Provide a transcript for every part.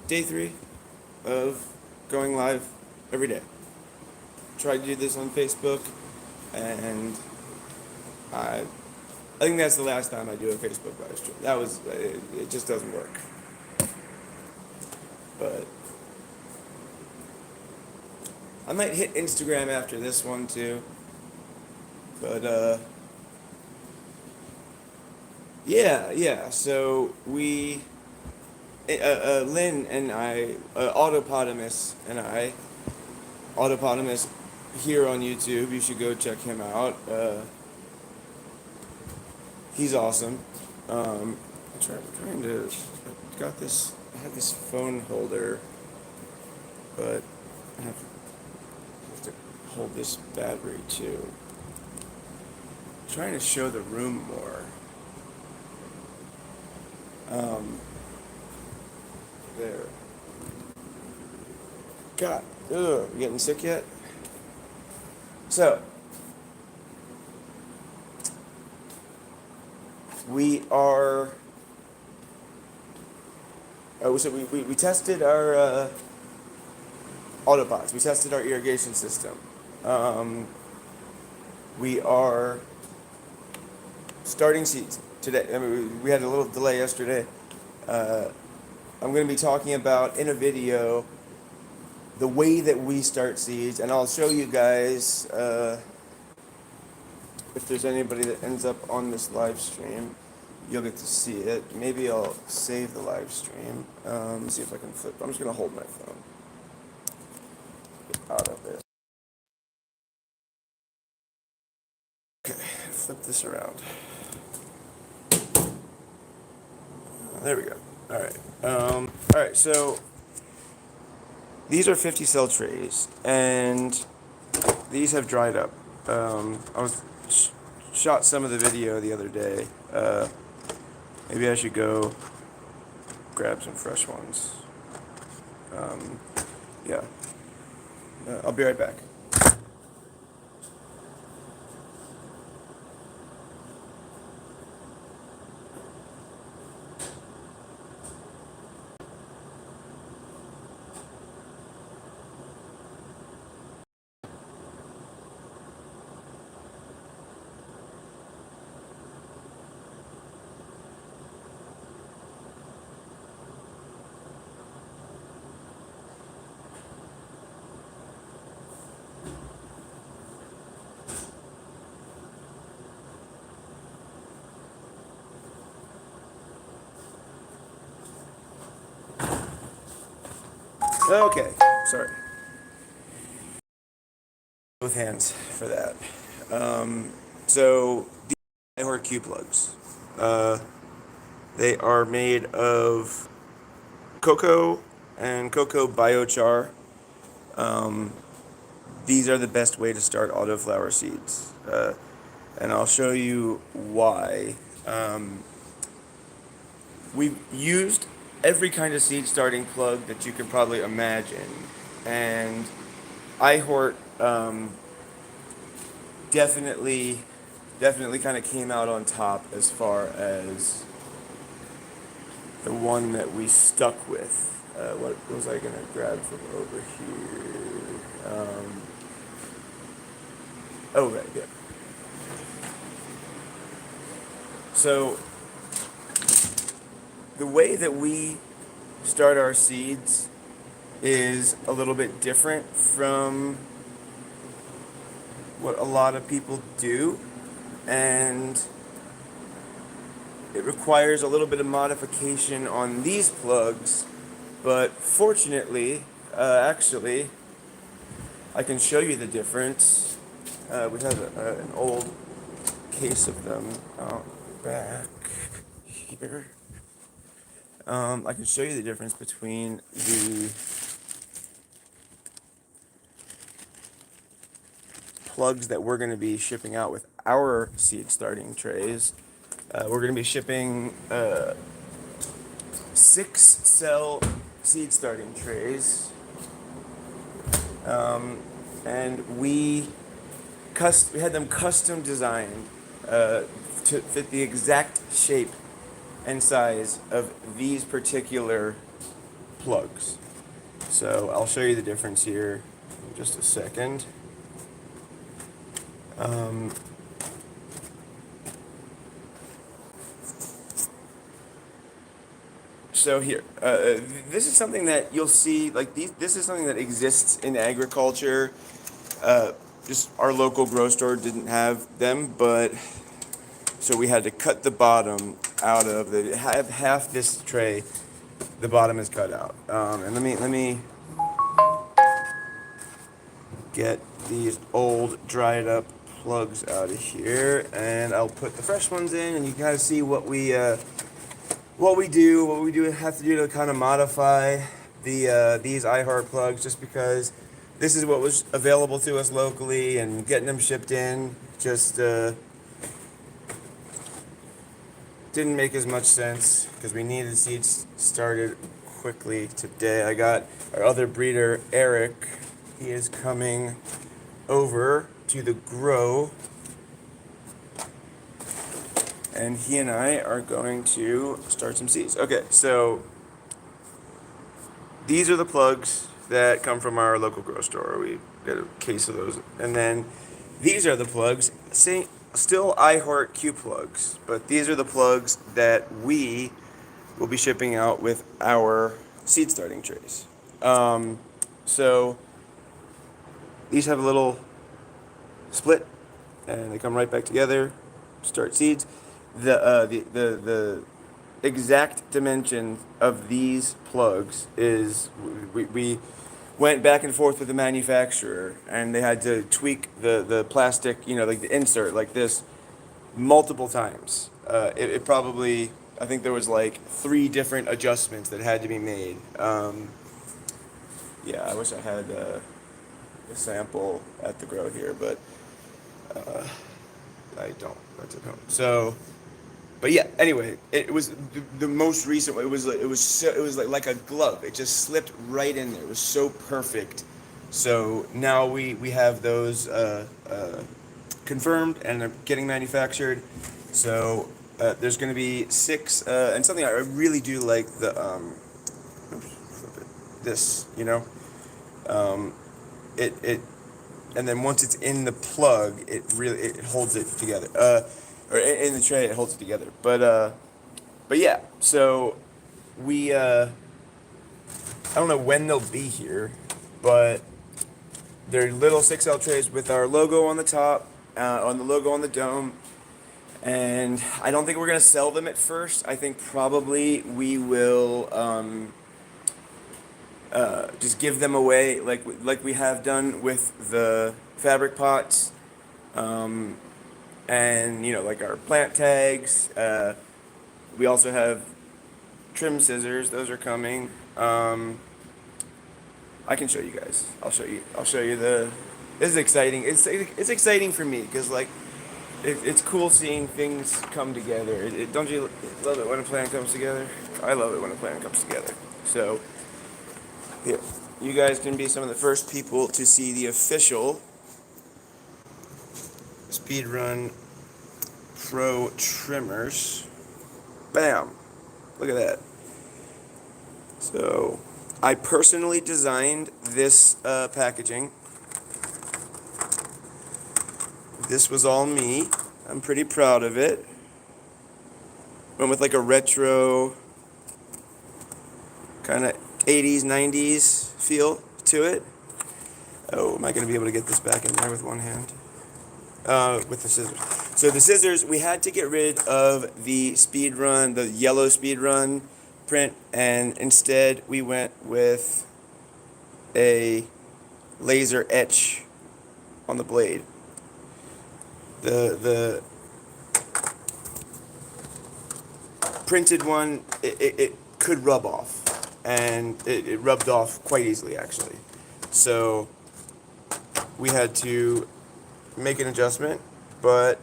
day 3 of going live every day. Tried to do this on Facebook, and I think that's the last time I do a Facebook live stream. That was it just doesn't work. But I might hit Instagram after this one too. But yeah. So Lynn and I, Autopotamus here on YouTube. You should go check him out. He's awesome. I'm trying to. I have this phone holder, but I have to hold this battery too. I'm trying to show the room more. There. God, you getting sick yet? So, we are. So we tested our autopods. We tested our irrigation system. We are starting seeds today. I mean, we had a little delay yesterday. I'm going to be talking about in a video the way that we start seeds, and I'll show you guys if there's anybody that ends up on this live stream. You'll get to see it. Maybe I'll save the live stream. See if I can flip. I'm just going to hold my phone. Get out of this. Okay, flip this around. There we go. All right, so these are 50 cell trays, and these have dried up. Shot some of the video the other day. Maybe I should go grab some fresh ones. Yeah. I'll be right back. Okay, sorry. Both hands for that. So these are Q plugs. They are made of cocoa and cocoa biochar. These are the best way to start autoflower seeds, and I'll show you why. We've used every kind of seed starting plug that you can probably imagine, and iHort definitely kind of came out on top as far as the one that we stuck with. What was I gonna grab from over here? Oh right, yeah. So the way that we start our seeds is a little bit different from what a lot of people do, and it requires a little bit of modification on these plugs, but fortunately, actually, I can show you the difference. We have an old case of them out back here. I can show you the difference between the plugs that we're going to be shipping out with our seed starting trays. We're going to be shipping 6 cell seed starting trays, and we had them custom designed to fit the exact shape and size of these particular plugs. So I'll show you the difference here in just a second. So here, this is something that you'll see, like this is something that exists in agriculture. Just our local grocery store didn't have them, but so we had to cut the bottom out of the half this tray. The bottom is cut out, and let me get these old dried up plugs out of here, and I'll put the fresh ones in, and you can kind of see what we have to do to kind of modify these iHeart plugs, just because this is what was available to us locally, and getting them shipped in just didn't make as much sense because we needed seeds started quickly today. I got our other breeder, Eric. He is coming over to the grow, and he and I are going to start some seeds. Okay, so these are the plugs that come from our local grocery store. We get a case of those. And then these are the plugs, still iHeart Q plugs, but these are the plugs that we will be shipping out with our seed starting trays. So these have a little split, and they come right back together, start seeds. The exact dimension of these plugs is we went back and forth with the manufacturer, and they had to tweak the plastic, like the insert like this multiple times. It probably, I think there was like 3 different adjustments that had to be made. Yeah, I wish I had a sample at the grow here, but I don't. That's at home. So, but yeah. Anyway, it was the most recent. It was like a glove. It just slipped right in there. It was so perfect. So now we have those confirmed, and they're getting manufactured. So there's going to be 6, and something I really do like this. It and then once it's in the plug, it holds it together. Or in the tray, it holds it together. But yeah. So we I don't know when they'll be here, but they're little 6L trays with our logo on the top, on the logo on the dome. And I don't think we're gonna sell them at first. I think probably we will just give them away, like we have done with the fabric pots, and like our plant tags. We also have trim scissors; those are coming. I can show you guys. I'll show you the. This is exciting. It's exciting for me because it's cool seeing things come together. Don't you love it when a plan comes together? I love it when a plan comes together. So. Here, you guys can be some of the first people to see the official Speedrun Pro trimmers. Bam! Look at that. So, I personally designed this packaging. This was all me. I'm pretty proud of it. Went with like a retro kind of 80s, 90s feel to it. Oh, am I going to be able to get this back in there with one hand? With the scissors. So the scissors, we had to get rid of the Speedrun, the yellow Speedrun print, and instead we went with a laser etch on the blade. The printed one, it could rub off. And it rubbed off quite easily, actually. So we had to make an adjustment, but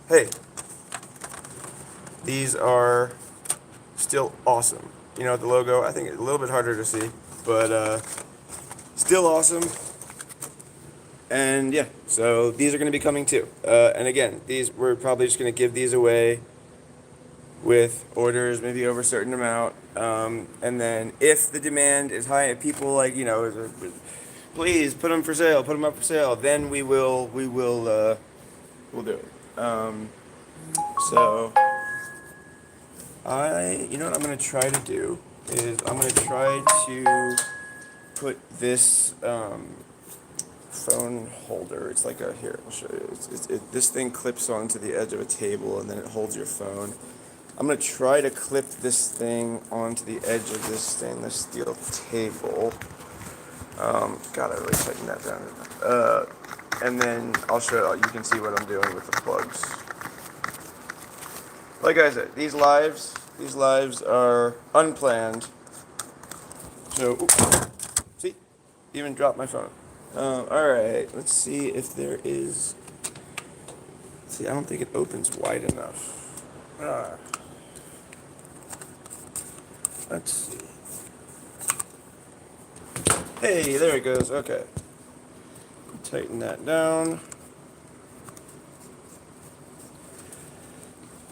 hey, these are still awesome. The logo, I think it's a little bit harder to see, but still awesome. And yeah, so these are going to be coming too. And again, we're probably just going to give these away with orders, maybe over a certain amount. And then if the demand is high, if people like, you know, please put them for sale, put them up for sale, then we'll do it. So you know what I'm gonna try to do is I'm gonna try to put this phone holder. It's like here. I'll show you. This thing clips onto the edge of a table and then it holds your phone. I'm gonna try to clip this thing onto the edge of this stainless steel table. God, I really tightened that down. And then I'll show you can see what I'm doing with the plugs. Like I said, these lives are unplanned. So, oops, see, even dropped my phone. All right, let's see if there is. See, I don't think it opens wide enough. Let's see. Hey, there it goes. Okay. Tighten that down.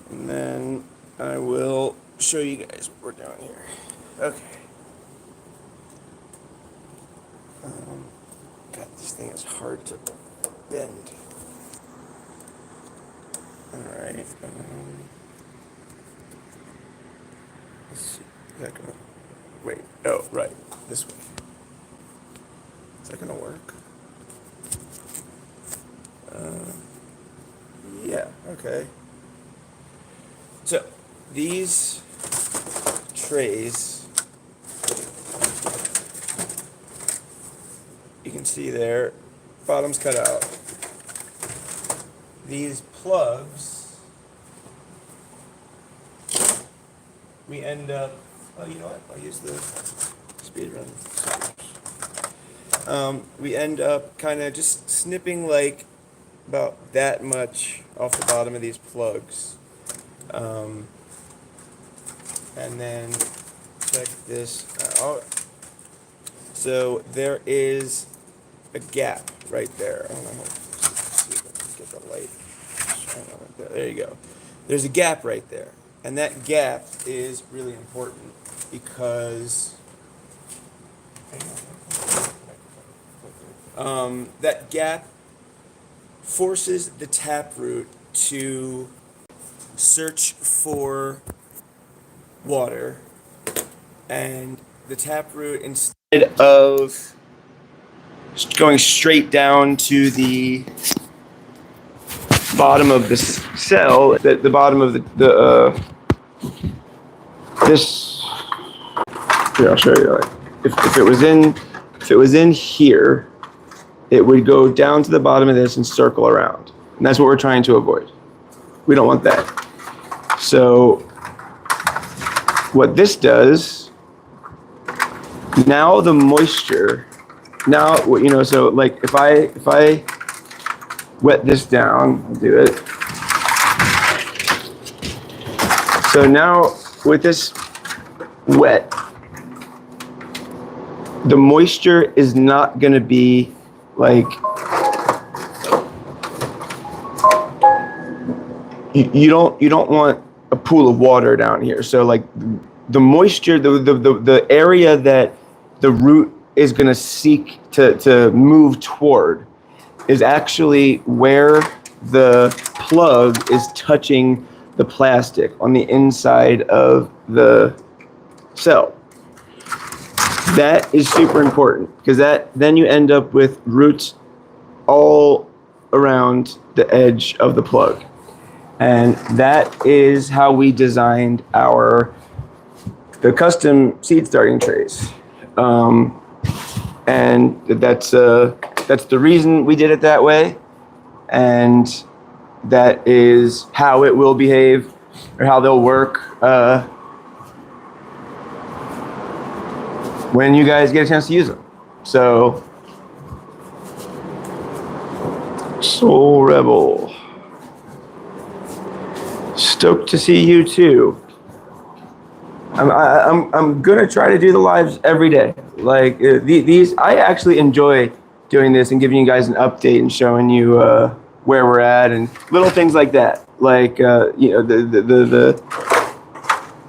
And then I will show you guys what we're doing here. Okay. God, this thing is hard to bend. Alright. Let's see. Is that gonna. Wait. Oh, right. This way. Is that gonna work? Yeah, okay. So, these trays, you can see there, bottom's cut out. These plugs, we end up, oh, you know what, I'll use the Speedrun Seeds. We end up kind of just snipping like about that much off the bottom of these plugs. And then check this out. So there is a gap right there. I don't know. Let's see if I can get the light. Shine on it. There you go. There's a gap right there. And that gap is really important because that gap forces the taproot to search for water, and the taproot, instead of going straight down to the bottom of the cell, the bottom of this. Here, I'll show you. Like, if it was in here, it would go down to the bottom of this and circle around, and that's what we're trying to avoid. We don't want that. So what this does, now the moisture, now, you know, so like if I wet this down, I'll do it. So now with this wet, the moisture is not going to be like, you don't want a pool of water down here. So like the moisture, the area that the root is going to seek to move toward is actually where the plug is touching the plastic on the inside of the cell. That is super important because then you end up with roots all around the edge of the plug. And that is how we designed the custom seed starting trays. And that's the reason we did it that way. And that is how it will behave, or how they'll work when you guys get a chance to use them. So, Soul Rebel, stoked to see you too. I'm gonna try to do the lives every day. Like these, I actually enjoy doing this and giving you guys an update and showing you where we're at and little things like that. Like you know,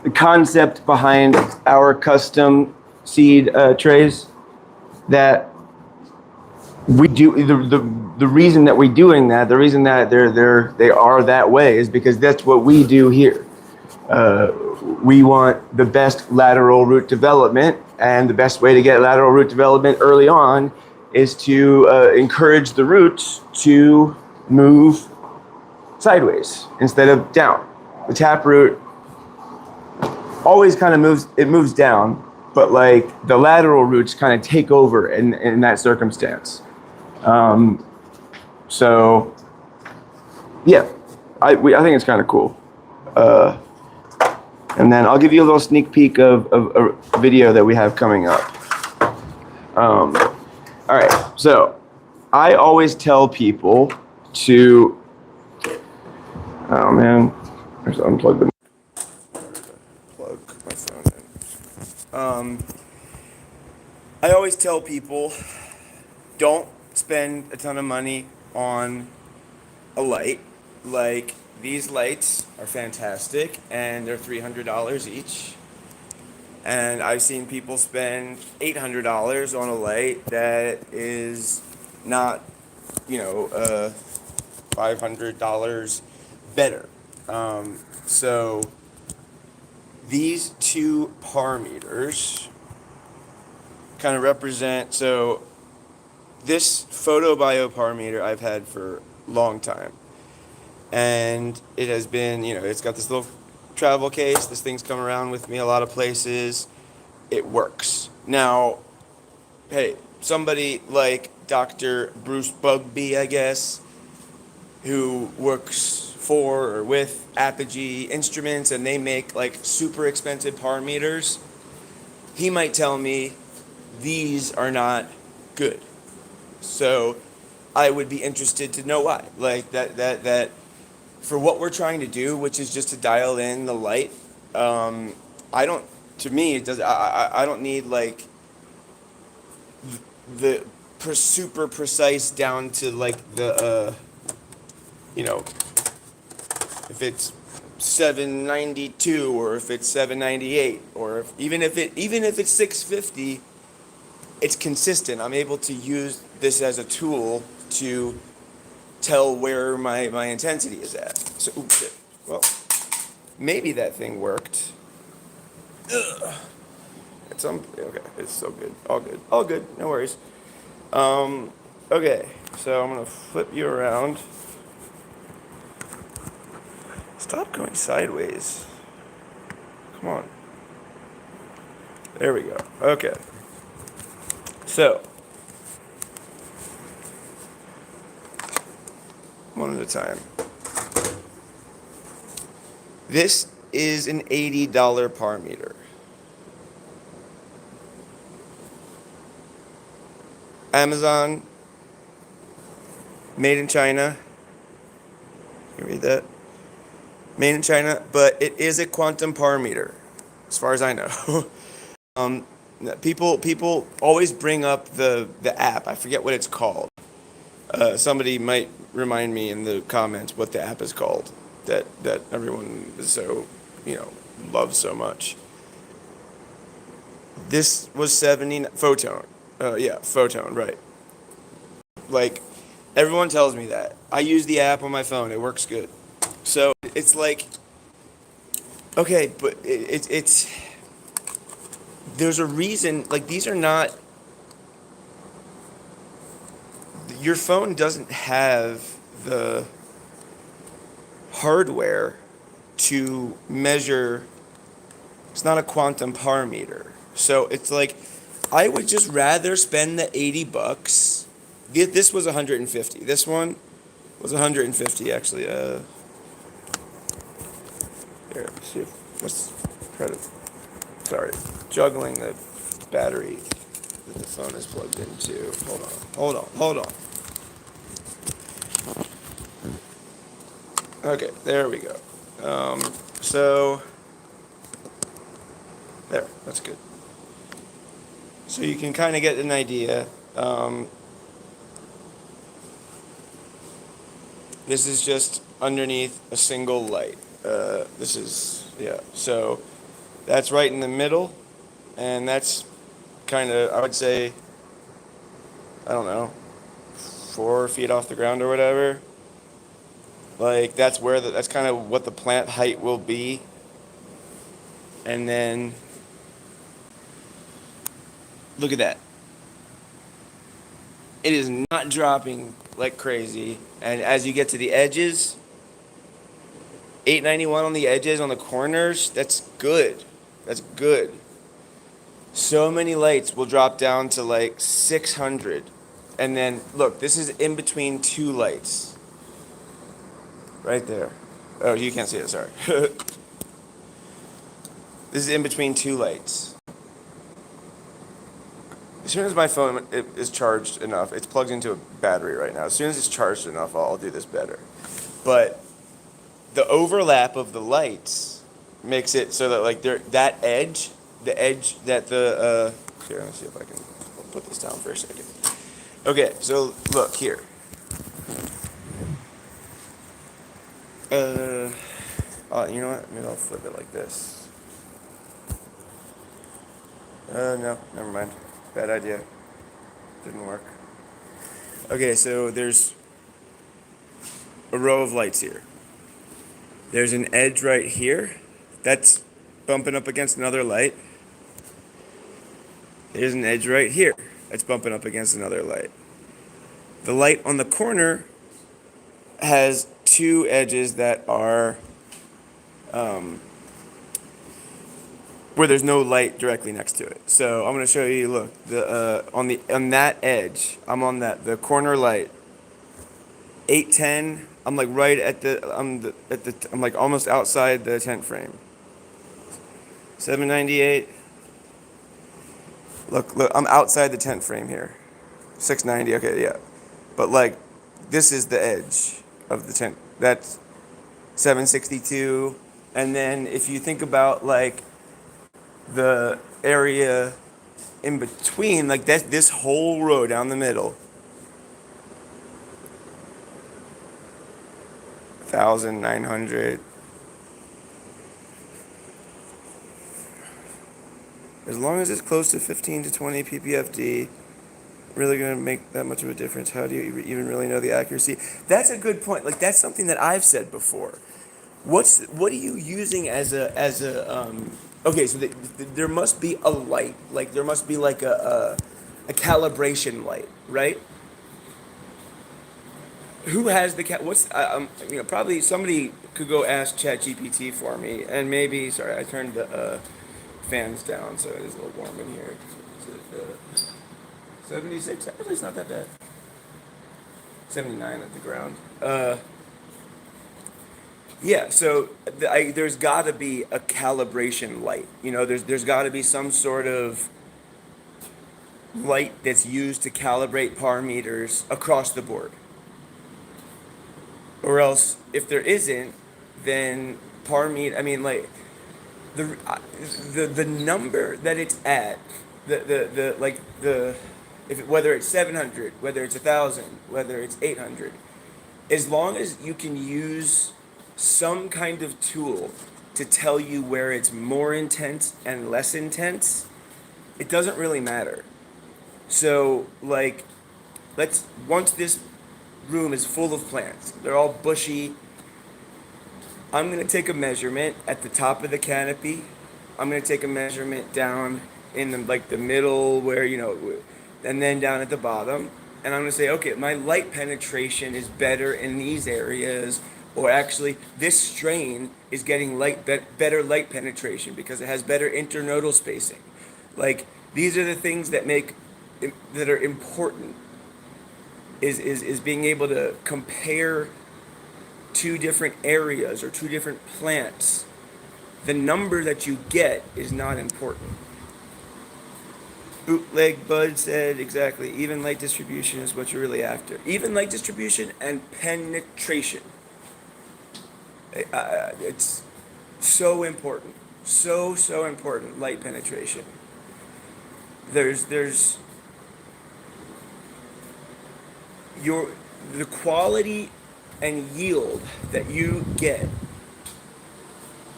the concept behind our custom seed trays, that we do the reason that we're doing that, the reason that they are that way is because that's what we do here. We want the best lateral root development, and the best way to get lateral root development early on is to encourage the roots to move sideways instead of down. The taproot always kind of moves down, but like the lateral roots kind of take over in that circumstance. So yeah, I think it's kind of cool. And then I'll give you a little sneak peek of a video that we have coming up. All right, so I always tell people to, oh man, there's unplug the plug my phone in. I always tell people, don't spend a ton of money on a light. Like, these lights are fantastic, and they're $300 each. And I've seen people spend $800 on a light that is not, $500 better. So these two par meters kind of represent, so this PhotoBio par meter I've had for a long time. And it has been, it's got this little travel case. This thing's come around with me a lot of places. It works. Now, hey, somebody like Dr. Bruce Bugby, I guess, who works for or with Apogee Instruments, and they make like super expensive par meters, he might tell me these are not good. So I would be interested to know why. Like that for what we're trying to do, which is just to dial in the light, I don't, to me, it does, I don't need like the super precise down to like the, if it's 792 or if it's 798 or if, even if it's 650, it's consistent. I'm able to use this as a tool to tell where my intensity is at. So, oops, shit. Well, maybe that thing worked. Ugh. Okay, it's so good. All good, no worries. Okay, so I'm gonna flip you around. Stop going sideways. Come on. There we go. Okay. So, one at a time. This is an $80 par meter. Amazon, made in China. You read that? Made in China, but it is a quantum par meter, as far as I know. People always bring up the app. I forget what it's called. Somebody might remind me in the comments what the app is called that everyone is so, loves so much. This was 70 Photon. Yeah, Photon, right. Like, everyone tells me that. I use the app on my phone. It works good. So it's like, okay, but it's there's a reason. Like, these are not. Your phone doesn't have the hardware to measure. It's not a quantum par meter. So it's like, I would just rather spend the $80. This was 150. This one was 150 actually. Here, let's see if, let's try to, sorry, juggling the battery that the phone is plugged into. Hold on. Okay, there we go. So, there, that's good. So you can kind of get an idea. This is just underneath a single light. This is, yeah, so That's right in the middle, and that's kind of, I would say, I don't know, 4 feet off the ground or whatever. Like that's where that's kind of what the plant height will be. And then look at that. It is not dropping like crazy. And as you get to the edges, 891 on the edges, on the corners, that's good. That's good. So many lights will drop down to like 600. And then look, this is in between two lights. Right there. Oh, you can't see it, sorry. This is in between two lights. As soon as my phone is charged enough, it's plugged into a battery right now. As soon as it's charged enough, I'll do this better. But the overlap of the lights makes it so that like that edge, the edge that here, let me see if I can put this down for a second. Okay, so look here. You know what? Maybe I'll flip it like this. No, never mind. Bad idea. Didn't work. Okay, so there's a row of lights here. There's an edge right here that's bumping up against another light. There's an edge right here that's bumping up against another light. The light on the corner has two edges that are where there's no light directly next to it. So I'm going to show you. Look, on that edge, I'm on the corner light. 810. I'm like right at I'm like almost outside the tent frame. 798. Look, I'm outside the tent frame here. 690. Okay, yeah. But like, this is the edge of the tent. That's 762. And then if you think about like the area in between, like this whole row down the middle, 1,900. As long as it's close to 15 to 20 ppfd, really going to make that much of a difference? How do you even really know the accuracy? That's a good point. Like that's something that I've said before. What are you using as a okay, so there must be a light. Like there must be like a calibration light, right? Who has the what's probably somebody could go ask ChatGPT for me, and maybe, sorry, I turned the fans down so it is a little warm in here. 76, actually it's not that bad. 79 at the ground. Yeah, so there's got to be a calibration light. You know, there's got to be some sort of light that's used to calibrate par meters across the board. Or else, if there isn't, then par meter. I mean, like the number that it's at, the like the if whether it's 700, whether it's 1,000, whether it's 800, as long as you can use some kind of tool to tell you where it's more intense and less intense, it doesn't really matter. So like, once this room is full of plants, they're all bushy, I'm going to take a measurement at the top of the canopy. I'm going to take a measurement down in the middle where, and then down at the bottom. And I'm going to say, okay, my light penetration is better in these areas, or actually this strain is getting better light penetration because it has better internodal spacing. Like, these are the things that that are important, is being able to compare two different areas or two different plants. The number that you get is not important. Bootleg Bud said exactly. Even light distribution is what you're really after. Even light distribution and penetration. It's so important. So important. Light penetration. There's the quality and yield that you get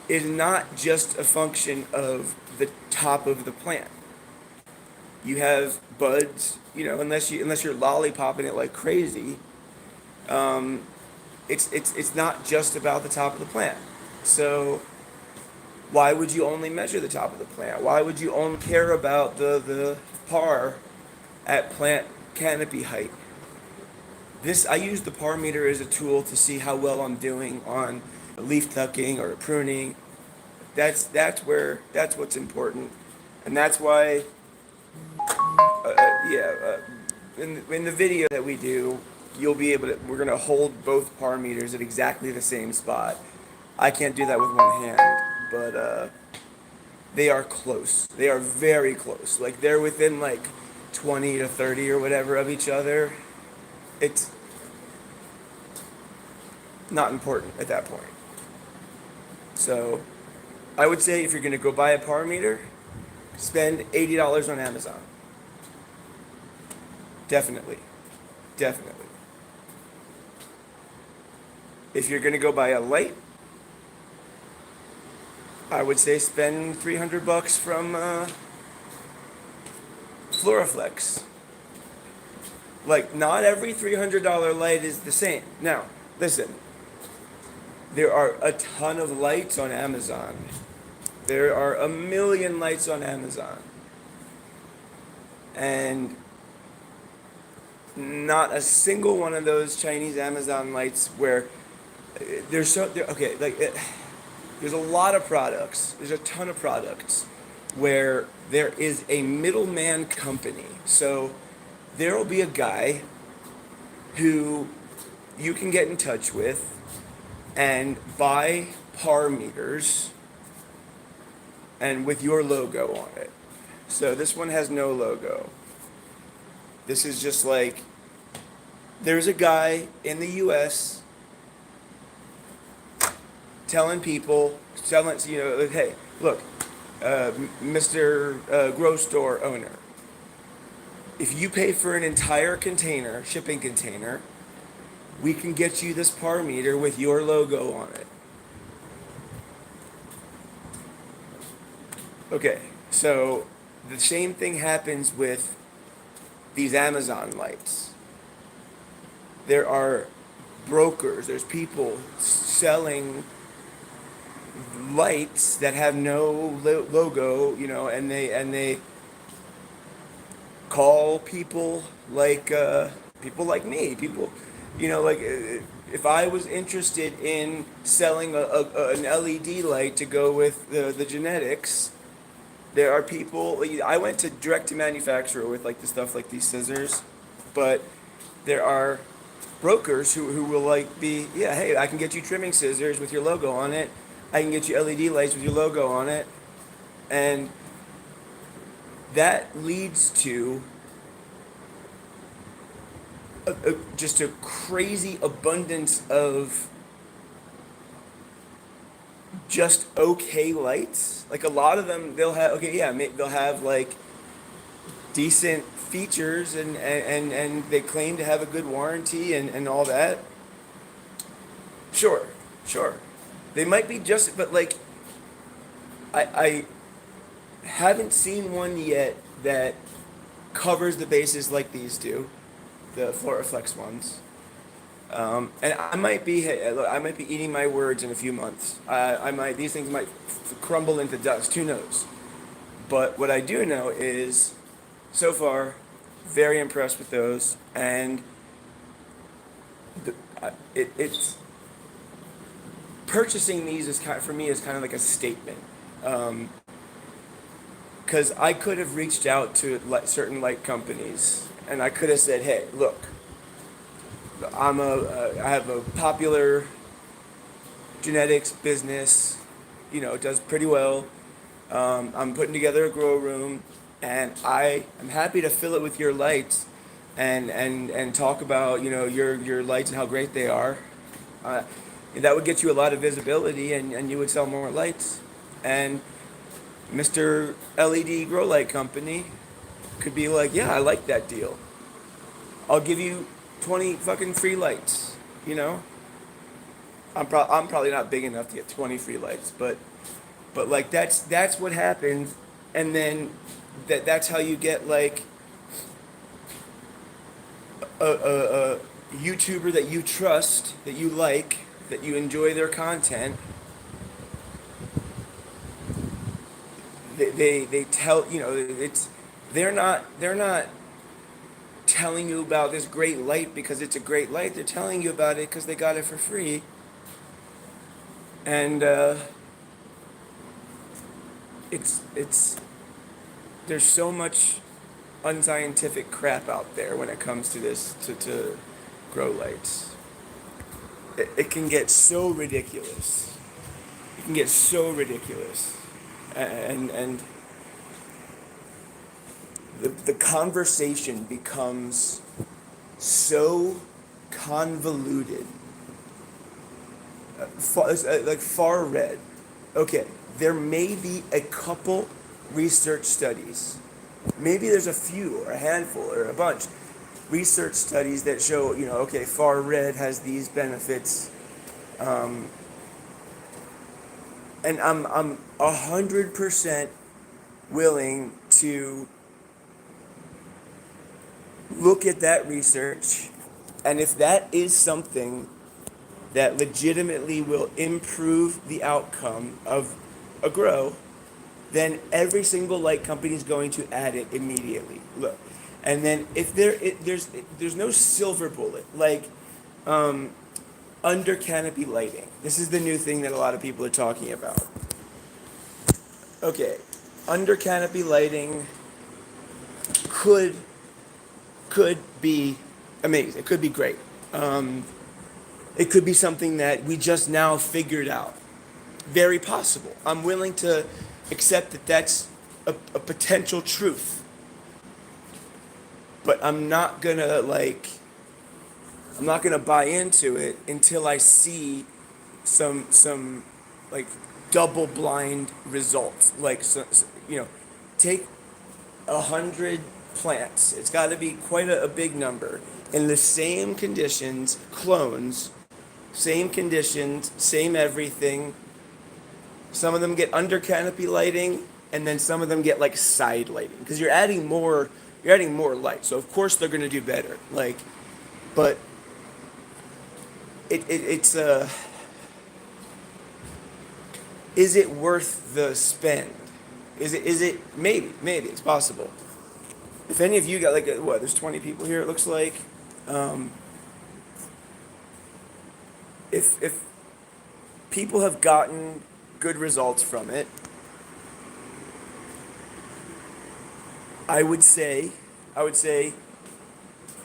is not just a function of the top of the plant. You have buds, unless you're lollipopping it like crazy. It's not just about the top of the plant. So why would you only measure the top of the plant? Why would you only care about the par at plant canopy height? I use the par meter as a tool to see how well I'm doing on leaf tucking or pruning. That's what's important, and that's why in the video that we do, we're gonna hold both par meters at exactly the same spot. I can't do that with one hand, but they are close. They are very close. Like they're within like 20 to 30 or whatever of each other. It's not important at that point. So I would say if you're gonna go buy a par meter, spend $80 on Amazon. Definitely. Definitely. If you're gonna go buy a light, I would say spend $300 from Floraflex. Like, not every $300 light is the same. Now, listen, there are a ton of lights on Amazon. There are a million lights on Amazon. And not a single one of those Chinese Amazon lights where there's a lot of products. There's a ton of products where there is a middleman company. So there will be a guy who you can get in touch with and buy par meters and with your logo on it. So this one has no logo. This is just like, there's a guy in the US telling people, hey, look, Mr. Grow Store owner, if you pay for an entire container, shipping container, we can get you this par meter with your logo on it. Okay, so the same thing happens with these Amazon lights. There are brokers, there's people selling lights that have no logo, and they call people like me, if I was interested in selling an LED light to go with the genetics, there are people. I went to direct to manufacturer with like the stuff like these scissors, but there are brokers who will hey, I can get you trimming scissors with your logo on it. I can get you LED lights with your logo on it, and that leads to just a crazy abundance of just okay lights. Like a lot of them, they'll have like decent features and they claim to have a good warranty and all that. Sure. They might be but like, I haven't seen one yet that covers the bases like these do, the Floraflex ones. And I might be eating my words in a few months. These things might crumble into dust. Who knows? But what I do know is, so far, very impressed with those, and it's purchasing these is for me is kind of like a statement. Because I could have reached out to certain light companies, and I could have said, "Hey, look, I have a popular genetics business, it does pretty well. I'm putting together a grow room, and I am happy to fill it with your lights, and talk about your lights and how great they are. That would get you a lot of visibility, and you would sell more lights, and Mr. LED Grow Light Company could be like, yeah, I like that deal. I'll give you 20 fucking free lights, I'm probably not big enough to get 20 free lights, but But like that's what happens, and then that's how you get like a YouTuber that you trust, that you like, that you enjoy their content. They tell, you know, it's they're not telling you about this great light because it's a great light. They're telling you about it because they got it for free. And it's there's so much unscientific crap out there when it comes to this to grow lights. It can get so ridiculous. It can get so ridiculous, and the conversation becomes so convoluted, like far read. Okay, there may be a couple research studies. Maybe there's a few or a handful or a bunch research studies that show, you know, okay, far red has these benefits, um, and I'm 100% willing to look at that research, and if that is something that legitimately will improve the outcome of a grow, then every single light company is going to add it immediately. Look, and then if there's no silver bullet like um, under canopy lighting. This is the new thing that a lot of people are talking about. Okay, under canopy lighting could could be amazing. It could be great. It could be something that we just now figured out. Very possible. I'm willing to accept that that's a potential truth. But I'm not gonna buy into it until I see some like double blind results. Like you know, take 100 plants. It's got to be quite a big number in the same conditions, clones, same conditions, same everything. Some of them get under canopy lighting, and then some of them get like side lighting because you're adding more light. So of course they're gonna do better. Like, but it's is it worth the spend? Is it maybe it's possible. If any of you got like what? There's 20 people here. It looks like. Um, if people have gotten good results from it, I would say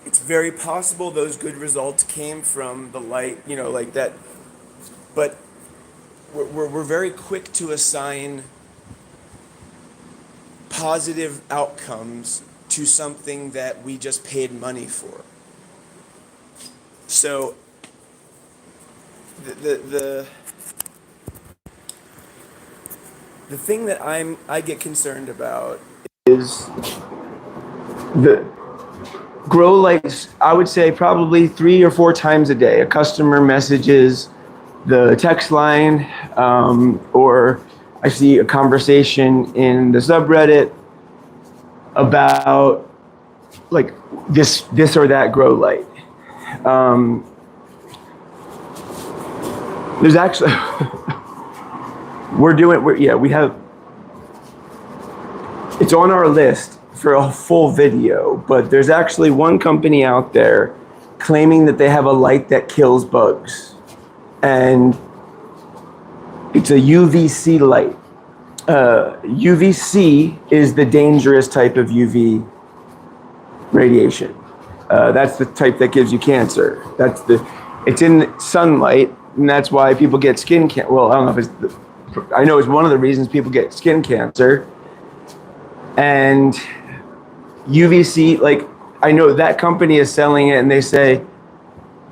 it's very possible those good results came from the light, you know, like that. But we're very quick to assign positive outcomes to something that we just paid money for. So the thing that I get concerned about is the grow lights. I would say probably 3 or 4 times a day a customer messages the text line, or I see a conversation in the subreddit about like this or that grow light. There's actually we have it's on our list for a full video, but there's actually one company out there claiming that they have a light that kills bugs, and it's a UVC light. UVC is the dangerous type of UV radiation. That's the type that gives you cancer. It's in sunlight, and that's why people get skin cancer. Well, I don't know if I know it's one of the reasons people get skin cancer. And UVC, like, I know that company is selling it, and they say,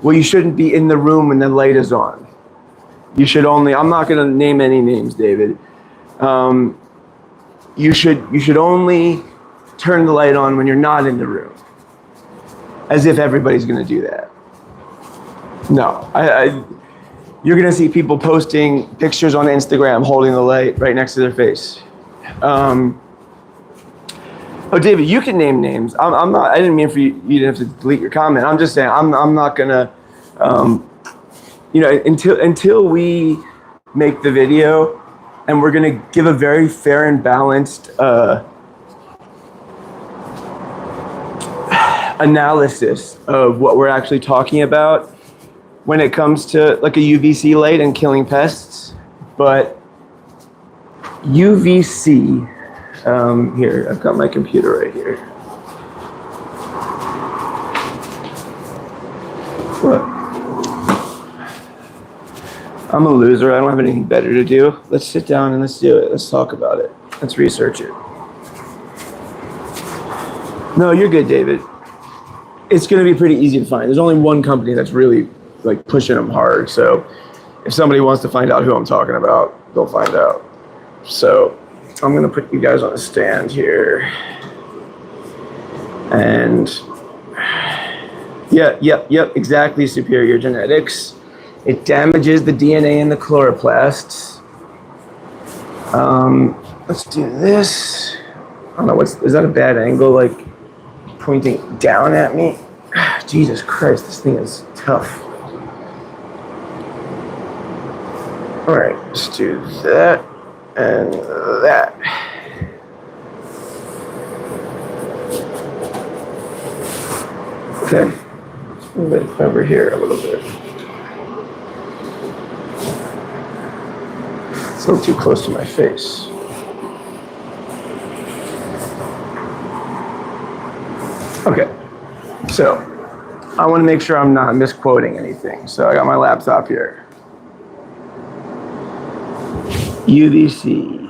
well, you shouldn't be in the room when the light is on. You should only, I'm not going to name any names, David. You should only turn the light on when you're not in the room. As if everybody's going to do that. No, you're gonna see people posting pictures on Instagram holding the light right next to their face. Oh, David, you can name names. I'm not. I didn't mean for you. You didn't have to delete your comment. I'm just saying. I'm not gonna. You know, until we make the video, and we're gonna give a very fair and balanced analysis of what we're actually talking about when it comes to like a UVC light and killing pests. But UVC. Here, I've got my computer right here. Look, I'm a loser. I don't have anything better to do. Let's sit down and let's do it. Let's talk about it. Let's research it. No, you're good, David. It's going to be pretty easy to find. There's only one company that's really like pushing them hard. So if somebody wants to find out who I'm talking about, they'll find out. So I'm gonna put you guys on a stand here. And yep, exactly, superior genetics. It damages the DNA in the chloroplasts. Let's do this. I don't know, is that a bad angle, like pointing down at me? Jesus Christ, this thing is tough. All right, let's do that. And that. Okay. Move it over here a little bit. It's a little too close to my face. Okay. So, I want to make sure I'm not misquoting anything. So I got my laptop here. UVC.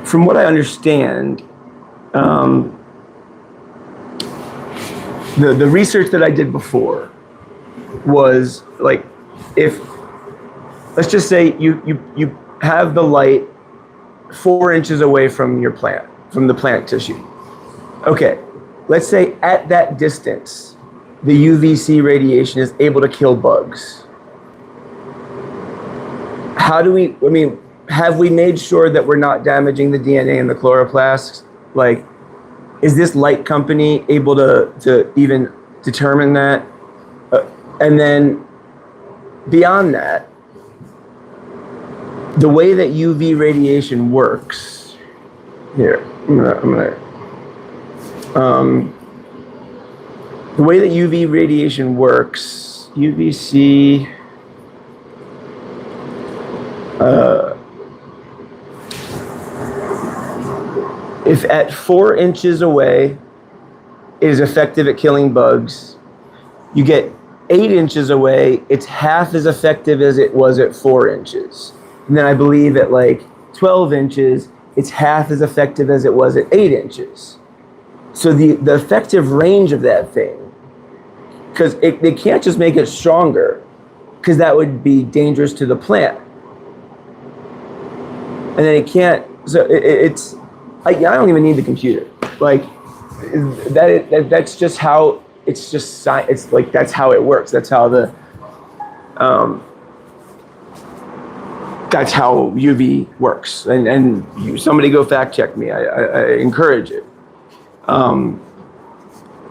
From what I understand, the research that I did before was like, if let's just say you have the light 4 inches away from your plant, from the plant tissue. Okay, let's say at that distance, the UVC radiation is able to kill bugs. How do we, I mean, have we made sure that we're not damaging the DNA in the chloroplasts? Like, is this light company able to even determine that? And then beyond that, the way that UV radiation works, here, the way that UV radiation works, UVC, if at 4 inches away it is effective at killing bugs, you get 8 inches away, it's half as effective as it was at 4 inches. And then I believe at like 12 inches, it's half as effective as it was at 8 inches. So the effective range of that thing, because they can't just make it stronger, because that would be dangerous to the plant. And then it can't, so I don't even need the computer. Like, that's just how, it's just science, it's like, that's how it works. That's how that's how UV works. And somebody go fact check me. I encourage it.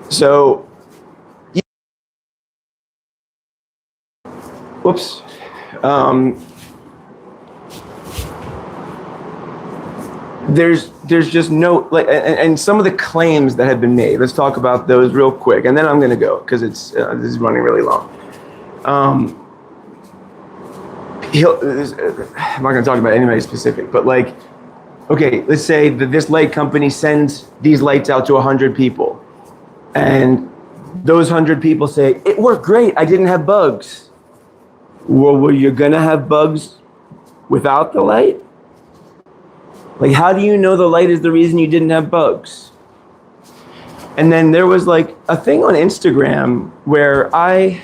So, whoops. There's just no, like, and some of the claims that have been made, let's talk about those real quick, and then I'm going to go, because this is running really long. I'm not going to talk about anybody specific, but like, okay, let's say that this light company sends these lights out to 100 people, and those 100 people say, it worked great, I didn't have bugs. Well, were you going to have bugs without the light? Like, how do you know the light is the reason you didn't have bugs? And then there was like a thing on Instagram where I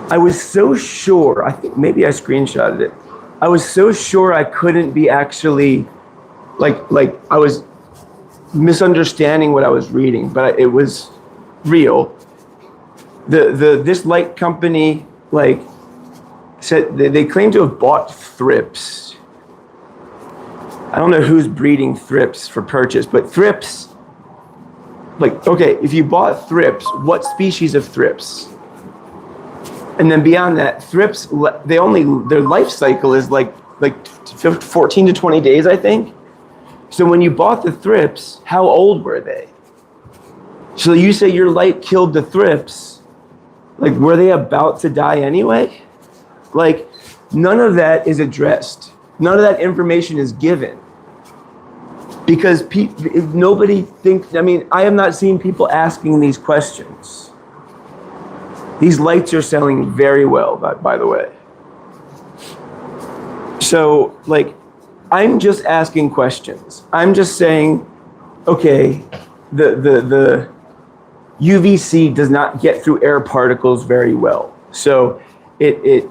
was so sure, I think maybe I screenshotted it. I was so sure I couldn't be actually, like I was misunderstanding what I was reading, but it was real. This light company like said they claim to have bought thrips. I don't know who's breeding thrips for purchase, but thrips, like, okay, if you bought thrips, what species of thrips? And then beyond that, thrips, their life cycle is like 14 to 20 days, I think. So when you bought the thrips, how old were they? So you say your light killed the thrips, like, were they about to die anyway? Like, none of that is addressed. None of that information is given. Because nobody thinks, I mean, I have not seen people asking these questions. These lights are selling very well, by the way. So, like, I'm just asking questions. I'm just saying, okay, the UVC does not get through air particles very well. So it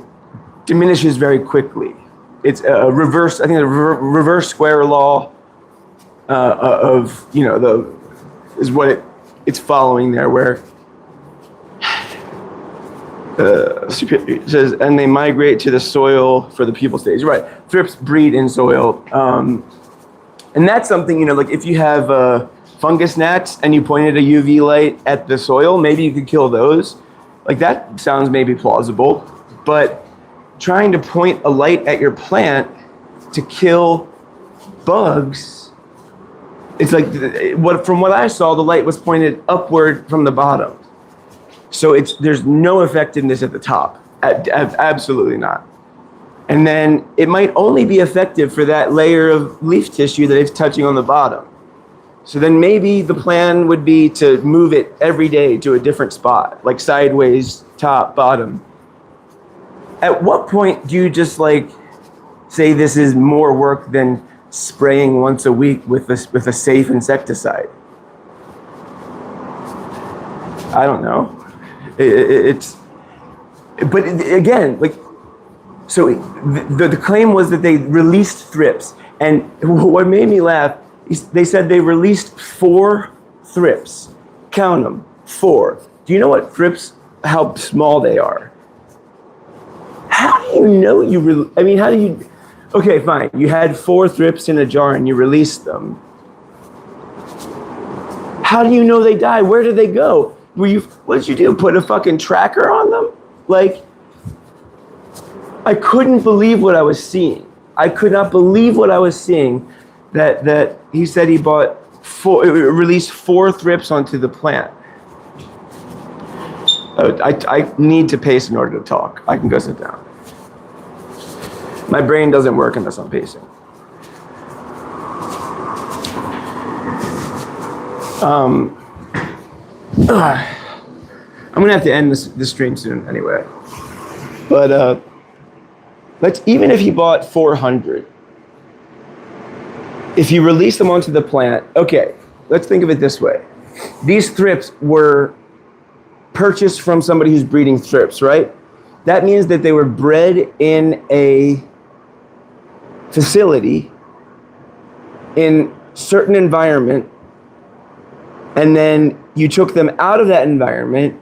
diminishes very quickly. It's a reverse, I think the reverse square law of, you know, is what it's following there, where it says, and they migrate to the soil for the pupal stage. Right, thrips breed in soil. And that's something, you know, like if you have fungus gnats and you pointed a UV light at the soil, maybe you could kill those. Like, that sounds maybe plausible, but trying to point a light at your plant to kill bugs, it's like, from what I saw, the light was pointed upward from the bottom. So there's no effectiveness at the top, absolutely not. And then it might only be effective for that layer of leaf tissue that it's touching on the bottom. So then maybe the plan would be to move it every day to a different spot, like sideways, top, bottom. At what point do you just like say this is more work than spraying once a week with a safe insecticide? I don't know. But again, like, so the claim was that they released thrips, and what made me laugh, they said they released 4 thrips. Count them, 4. Do you know what thrips, how small they are? How do you know how do you, okay, fine, you had 4 thrips in a jar and you released them. How do you know they died? Where did they go? What did you do? Put a fucking tracker on them? Like, I couldn't believe what I was seeing. I could not believe what I was seeing, that he said he released 4 thrips onto the plant. I need to pace in order to talk. I can go sit down. My brain doesn't work unless I'm pacing. I'm gonna have to end this stream soon anyway. But even if he bought 400, if you release them onto the plant, okay, let's think of it this way. These thrips were purchased from somebody who's breeding thrips, right? That means that they were bred in a facility in certain environment, and then you took them out of that environment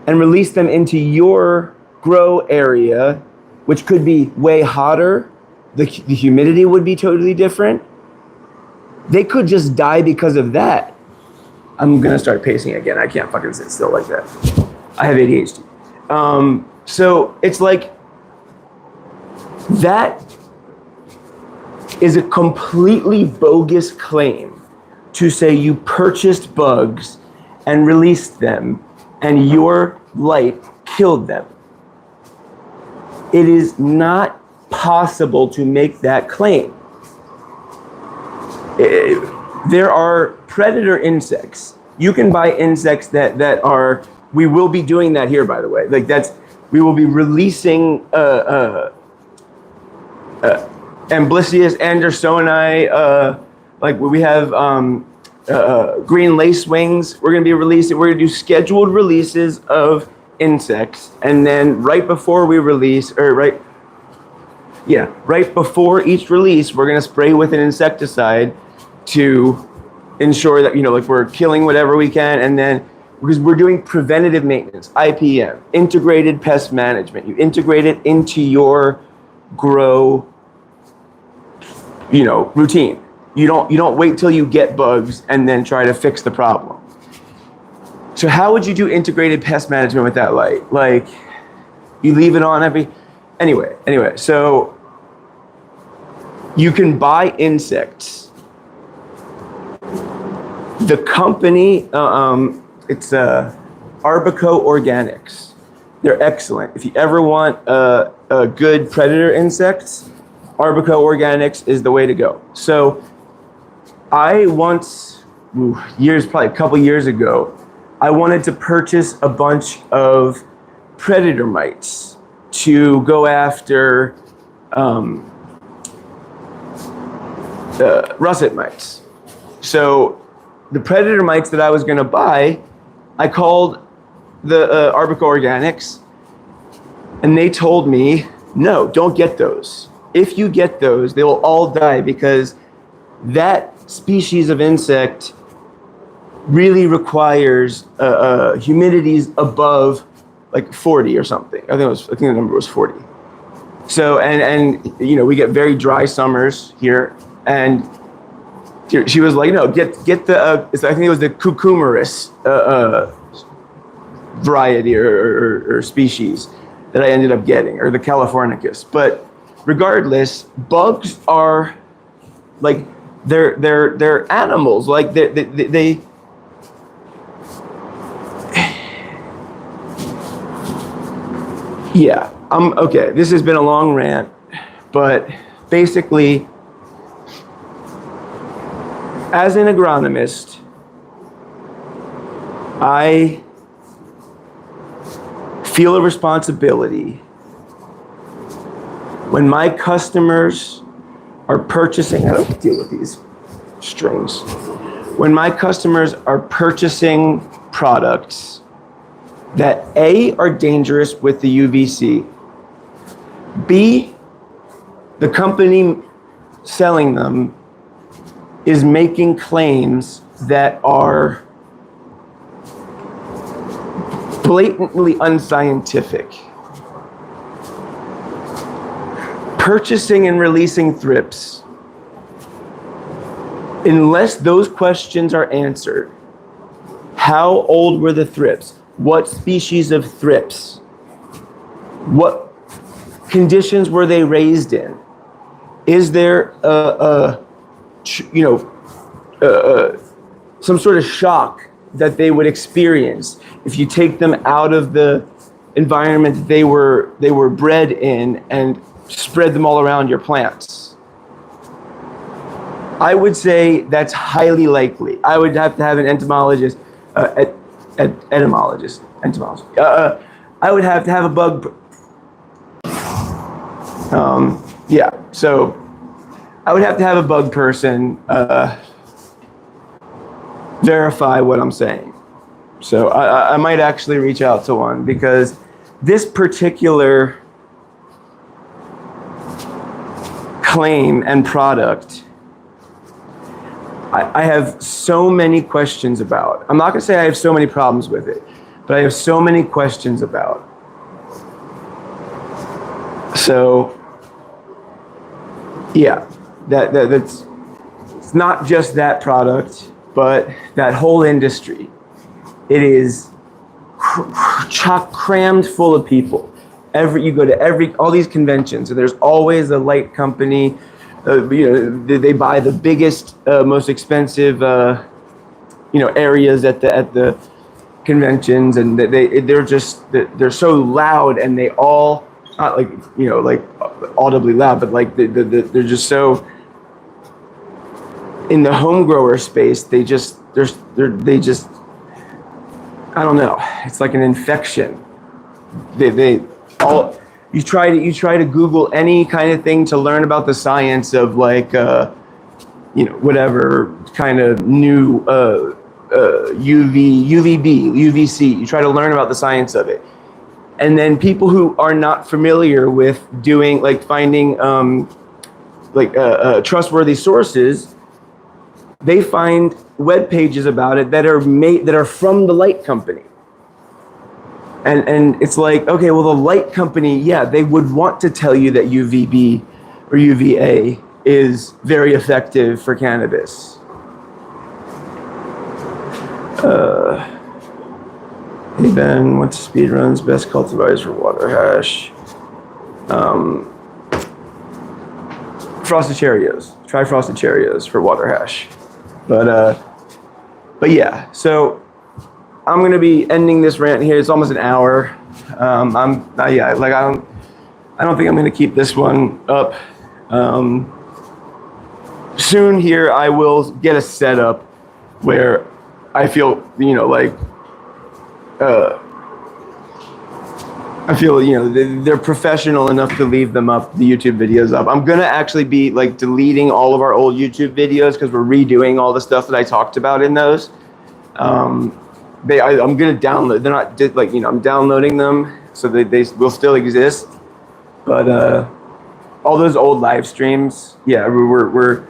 and released them into your grow area, which could be way hotter. The humidity would be totally different. They could just die because of that. I'm gonna start pacing again. I can't fucking sit still like that. I have ADHD. So it's like, that is a completely bogus claim to say you purchased bugs and released them and your light killed them. It is not possible to make that claim. There are predator insects. You can buy insects that are, we will be doing that here, by the way. Like, we will be releasing Amblicius andersoni, like we have green lacewings. We're gonna be releasing, we're gonna do scheduled releases of insects, and then right before each release, we're gonna spray with an insecticide to ensure that, you know, like, we're killing whatever we can, and then because we're doing preventative maintenance, IPM, integrated pest management. You integrate it into your grow, routine. You don't wait till you get bugs and then try to fix the problem. So how would you do integrated pest management with that light? Like, you leave it on anyway, so you can buy insects. The company, it's Arbico Organics. They're excellent. If you ever want a good predator insects, Arbico Organics is the way to go. So I once, probably a couple years ago, I wanted to purchase a bunch of predator mites to go after russet mites. So the predator mites that I was going to buy, I called the Arbico Organics, and they told me, no, don't get those. If you get those, they will all die because that species of insect really requires humidities above like 40 or something. I think the number was 40. So and we get very dry summers here, and she was like, no, get the I think it was the cucumeris variety or species that I ended up getting, or the Californicus. But regardless, bugs are like they're animals. Like they yeah. Okay. This has been a long rant, but basically, as an agronomist, I feel a responsibility when my customers are purchasing. I don't deal with these strings. When my customers are purchasing products that A, are dangerous with the UVC, B, the company selling them is making claims that are blatantly unscientific. Purchasing and releasing thrips, unless those questions are answered, how old were the thrips? What species of thrips? What conditions were they raised in? Is there some sort of shock that they would experience if you take them out of the environment that they were bred in and spread them all around your plants? I would say that's highly likely. I would have to have an entomologist. Entomologist. I would have to have a bug. So I would have to have a bug person verify what I'm saying. So I might actually reach out to one, because this particular claim and product, I have so many questions about. I'm not going to say I have so many problems with it, but I have so many questions about. So, yeah, that's it's not just that product, but that whole industry. It is chock crammed full of people. You go to all these conventions, and there's always a light company. They buy the biggest, most expensive, areas at the conventions, and they're so loud, and they all not like audibly loud, but like they're just so in the home grower space. They just I don't know. It's like an infection. You try to Google any kind of thing to learn about the science of whatever kind of new UVC. You try to learn about the science of it, and then people who are not familiar with finding trustworthy sources, they find web pages about it that are from the light company. And it's like, okay, well, the light company, yeah, they would want to tell you that UVB or UVA is very effective for cannabis. Hey Ben, what's Speedrun's best cultivars for water hash? Frosted Cheerios. Try Frosted Cheerios for water hash. But yeah, so I'm gonna be ending this rant here. It's almost an hour. I don't think I'm gonna keep this one up. Soon here, I will get a setup where I feel, they're professional enough to leave them up, the YouTube videos up. I'm gonna actually be like deleting all of our old YouTube videos because we're redoing all the stuff that I talked about in those. I'm gonna download. They're not I'm downloading them so they will still exist. But all those old live streams, yeah, we're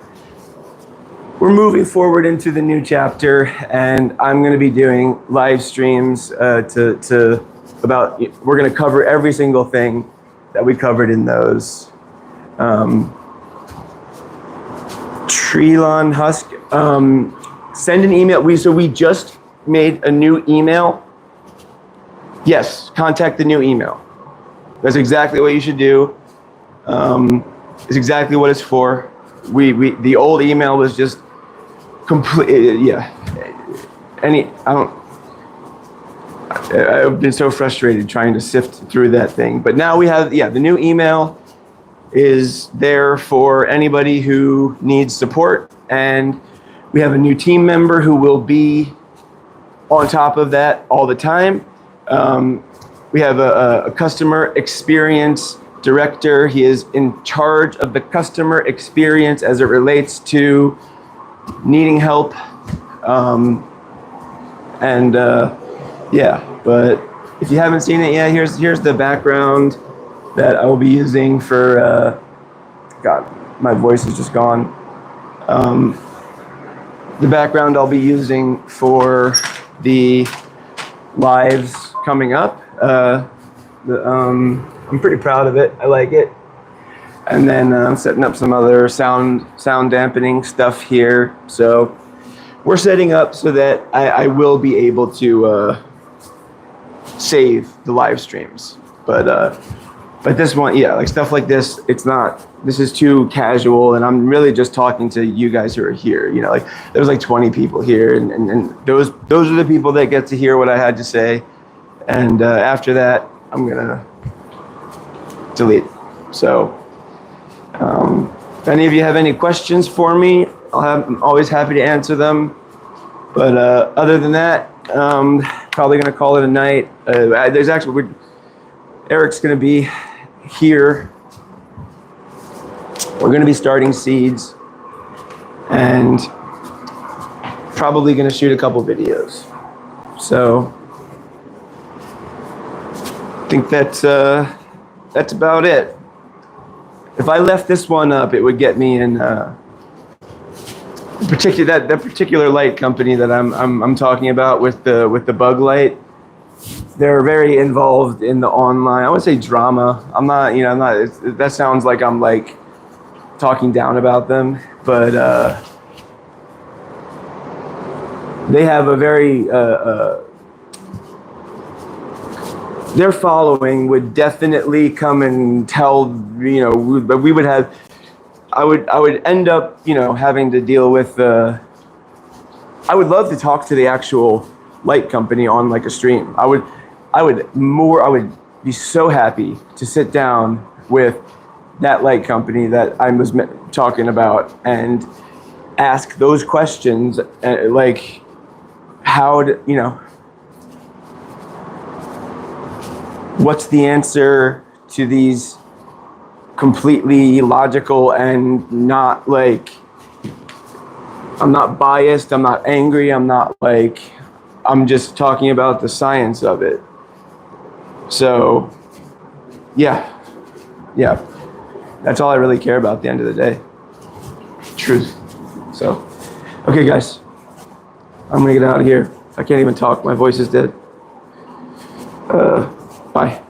moving forward into the new chapter, and I'm gonna be doing live streams we're gonna cover every single thing that we covered in those. Treelon Husk, send an email. We just made a new email. Yes, contact the new email. That's exactly what you should do. It's exactly what it's for. The old email was just complete. Yeah. I've been so frustrated trying to sift through that thing. But now we have, the new email is there for anybody who needs support. And we have a new team member who will be on top of that all the time. We have a customer experience director. He is in charge of the customer experience as it relates to needing help. But if you haven't seen it yet, here's the background that I will be using for, God, my voice is just gone. The background I'll be using for the lives coming up. I'm pretty proud of it. I like it. And then I'm setting up some other sound dampening stuff here. So we're setting up so that I will be able to save the live streams. But this one, like stuff like this, this is too casual, and I'm really just talking to you guys who are here. There's like 20 people here, and those are the people that get to hear what I had to say. And after that, I'm gonna delete. So if any of you have any questions for me, I'm always happy to answer them. But other than that, probably gonna call it a night. Eric's gonna be here. We're gonna be starting Seeds, and probably gonna shoot a couple videos. So I think that's about it. If I left this one up, it would get me in that particular light company that I'm talking about with the bug light. They're very involved in the online, I would say, drama. That sounds like I'm like talking down about them, but they have a very their following would definitely come and tell, but we would have, I would end up, having to deal with I would love to talk to the actual light company on like a stream. I would be so happy to sit down with that light company that I was talking about and ask those questions, like what's the answer to these completely illogical and not like, I'm not biased, I'm not angry, I'm just talking about the science of it. So yeah, that's all I really care about at the end of the day. Truth. So Okay, guys. I'm gonna get out of here. I can't even talk. My voice is dead. Bye.